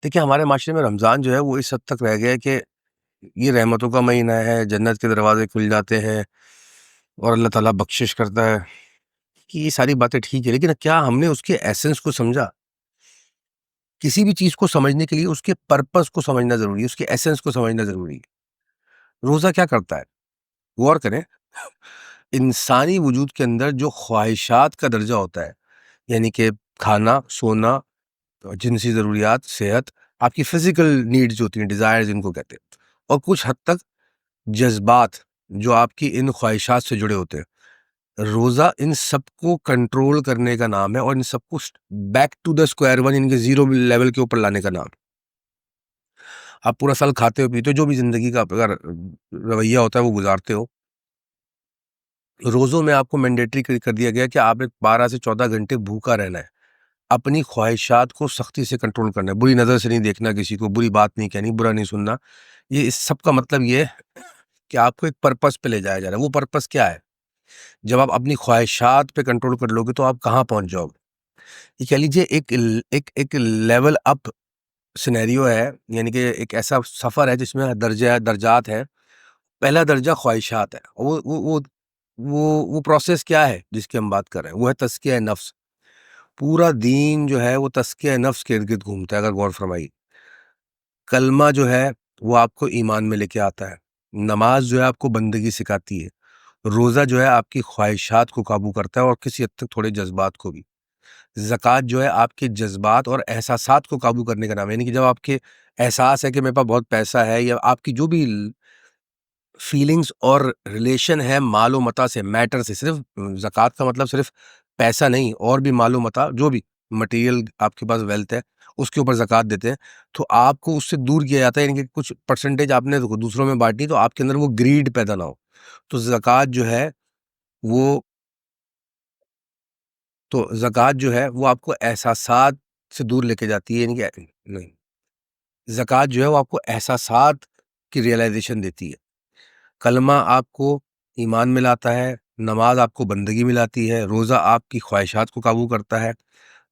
دیکھیے ہمارے معاشرے میں رمضان جو ہے وہ اس حد تک رہ گیا ہے کہ یہ رحمتوں کا مہینہ ہے، جنت کے دروازے کھل جاتے ہیں اور اللہ تعالیٰ بخشش کرتا ہے کہ یہ ساری باتیں ٹھیک ہے، لیکن کیا ہم نے اس کے ایسنس کو سمجھا؟ کسی بھی چیز کو سمجھنے کے لیے اس کے پرپس کو سمجھنا ضروری ہے، اس کے ایسنس کو سمجھنا ضروری ہے۔ روزہ کیا کرتا ہے؟ غور کریں، انسانی وجود کے اندر جو خواہشات کا درجہ ہوتا ہے، یعنی کہ کھانا، سونا، جنسی ضروریات، صحت، آپ کی فزیکل نیڈز جو ہوتی ہیں، ڈیزائرز ان کو کہتے ہیں، اور کچھ حد تک جذبات جو آپ کی ان خواہشات سے جڑے ہوتے ہیں، روزہ ان سب کو کنٹرول کرنے کا نام ہے اور ان سب کو back to the square one, ان کے زیرو لیول کے اوپر لانے کا نام ہے۔ آپ پورا سال کھاتے ہو پیتے ہو، جو بھی زندگی کا اگر رویہ ہوتا ہے وہ گزارتے ہو، روزوں میں آپ کو مینڈیٹری کر دیا گیا کہ آپ نے 12 سے 14 گھنٹے بھوکا رہنا ہے، اپنی خواہشات کو سختی سے کنٹرول کرنا ہے، بری نظر سے نہیں دیکھنا، کسی کو بری بات نہیں کہنی، برا نہیں سننا۔ یہ اس سب کا مطلب یہ ہے کہ آپ کو ایک پرپس پہ لے جایا جا رہا ہے۔ وہ پرپس کیا ہے؟ جب آپ اپنی خواہشات پہ کنٹرول کر لو گے تو آپ کہاں پہنچ جاؤ گے؟ یہ کہہ لیجیے ایک لیول اپ سینیریو ہے، یعنی کہ ایک ایسا سفر ہے جس میں درجات ہیں۔ پہلا درجہ خواہشات ہے، وہ پروسیس کیا ہے جس کی ہم بات کر رہے ہیں؟ وہ ہے تزکیہ نفس۔ پورا دین جو ہے وہ تزکیہ نفس کے ارد گرد گھومتا ہے۔ اگر غور فرمائی، کلمہ جو ہے وہ آپ کو ایمان میں لے کے آتا ہے، نماز جو ہے آپ کو بندگی سکھاتی ہے، روزہ جو ہے آپ کی خواہشات کو قابو کرتا ہے اور کسی حد تک تھوڑے جذبات کو بھی، زکوٰۃ جو ہے آپ کے جذبات اور احساسات کو قابو کرنے کا نام ہے۔ یعنی کہ جب آپ کے احساس ہے کہ میرے پاس بہت پیسہ ہے، یا آپ کی جو بھی فیلنگز اور ریلیشن ہے مال و متا سے، میٹر سے، صرف زکوٰۃ کا مطلب صرف پیسہ نہیں، اور بھی مال و متا، جو بھی مٹیریل آپ کے پاس ویلتھ ہے اس کے اوپر زکوٰۃ دیتے ہیں، تو آپ کو اس سے دور کیا جاتا ہے۔ یعنی کہ کچھ پرسنٹیج آپ نے دوسروں میں بانٹی تو آپ کے اندر وہ گریڈ پیدا نہ ہو۔ تو زکوٰۃ جو ہے وہ آپ کو احساسات سے دور لے کے جاتی ہے، یعنی کہ نہیں، زکوٰۃ جو ہے وہ آپ کو احساسات کی ریئلائزیشن دیتی ہے، کلمہ آپ کو ایمان میں لاتا ہے، نماز آپ کو بندگی میں لاتی ہے، روزہ آپ کی خواہشات کو قابو کرتا ہے،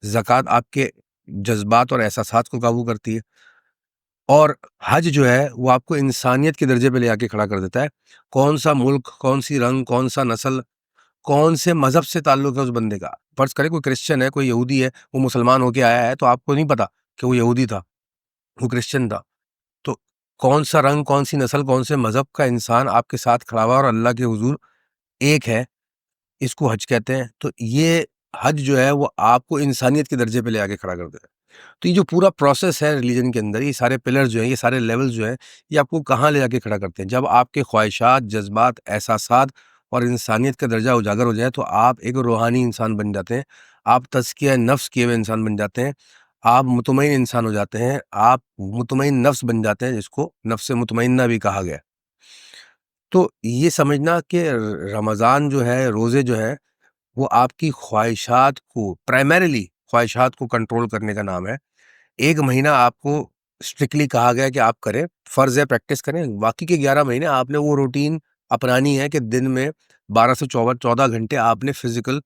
زکوٰۃ آپ کے جذبات اور احساسات کو قابو کرتی ہے، اور حج جو ہے وہ آپ کو انسانیت کے درجے پہ لے آ کے کھڑا کر دیتا ہے۔ کون سا ملک، کون سی رنگ، کون سا نسل، کون سے مذہب سے تعلق ہے اس بندے کا، فرض کرے کوئی کرسچن ہے، کوئی یہودی ہے، وہ مسلمان ہو کے آیا ہے تو آپ کو نہیں پتا کہ وہ یہودی تھا، وہ کرسچن تھا، تو کون سا رنگ، کون سی نسل، کون سے مذہب کا انسان آپ کے ساتھ کھڑا ہوا اور اللہ کے حضور ایک ہے، اس کو حج کہتے ہیں۔ تو یہ حج جو ہے وہ آپ کو انسانیت کے درجے پہ لے آ کے کھڑا کر دیتا ہے۔ تو یہ جو پورا پروسیس ہے ریلیجن کے اندر، یہ سارے پلر جو ہیں، یہ سارے لیول جو ہیں، یہ آپ کو کہاں لے آ کے کھڑا کرتے ہیں؟ جب آپ کے خواہشات، جذبات، احساسات اور انسانیت کا درجہ اجاگر ہو جائے تو آپ ایک روحانی انسان بن جاتے ہیں، آپ تزکیہ نفس کیے ہوئے انسان بن جاتے ہیں، آپ مطمئن انسان ہو جاتے ہیں، آپ مطمئن نفس بن جاتے ہیں، جس کو نفس مطمئنہ بھی کہا گیا۔ تو یہ سمجھنا کہ رمضان جو ہے، روزے جو ہے، وہ آپ کی خواہشات کو، پرائمریلی خواہشات کو کنٹرول کرنے کا نام ہے۔ ایک مہینہ آپ کو اسٹرکٹلی کہا گیا کہ آپ کریں، فرض ہے پریکٹس کریں، باقی کے 11 مہینے آپ نے وہ روٹین اپنانی ہے کہ دن میں 12 سے 14 گھنٹے آپ نے فزیکل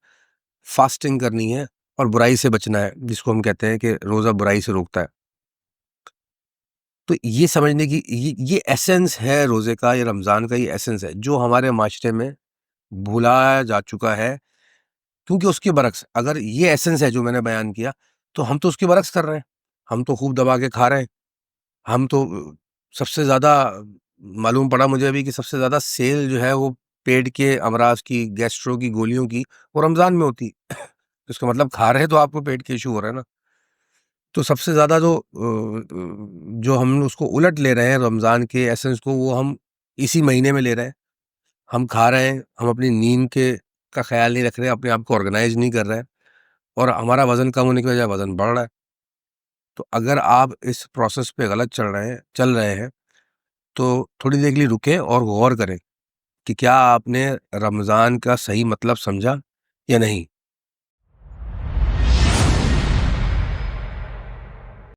فاسٹنگ کرنی ہے اور برائی سے بچنا ہے، جس کو ہم کہتے ہیں کہ روزہ برائی سے روکتا ہے۔ تو یہ سمجھنے کی یہ ایسنس ہے روزے کا، یہ رمضان کا یہ ایسنس ہے جو ہمارے معاشرے میں بھلایا جا چکا ہے، کیونکہ اس کے برعکس اگر یہ ایسنس ہے جو میں نے بیان کیا تو ہم تو اس کے برعکس کر رہے ہیں، ہم تو خوب دبا کے کھا رہے ہیں، ہم تو سب سے زیادہ معلوم پڑا مجھے ابھی کہ سب سے زیادہ سیل جو ہے وہ پیٹ کے امراض کی، گیسٹرو کی گولیوں کی، وہ رمضان میں ہوتی ہے۔ اس کا مطلب کھا رہے تو آپ کو پیٹ کے ایشو ہو رہا ہے نا۔ تو سب سے زیادہ جو ہم اس کو الٹ لے رہے ہیں رمضان کے ایسنس کو، وہ ہم اسی مہینے میں لے رہے ہیں، ہم کھا رہے ہیں، ہم اپنی نیند کا خیال نہیں رکھ رہے ہیں، اپنے آپ کو آرگنائز نہیں کر رہے ہیں، اور ہمارا وزن کم ہونے کی وجہ وزن بڑھ رہا ہے۔ تو اگر آپ اس پروسیس پہ غلط چل رہے ہیں تو تھوڑی دیر کے لیے رکیں اور غور کریں کہ کیا آپ نے رمضان کا صحیح مطلب سمجھا یا نہیں۔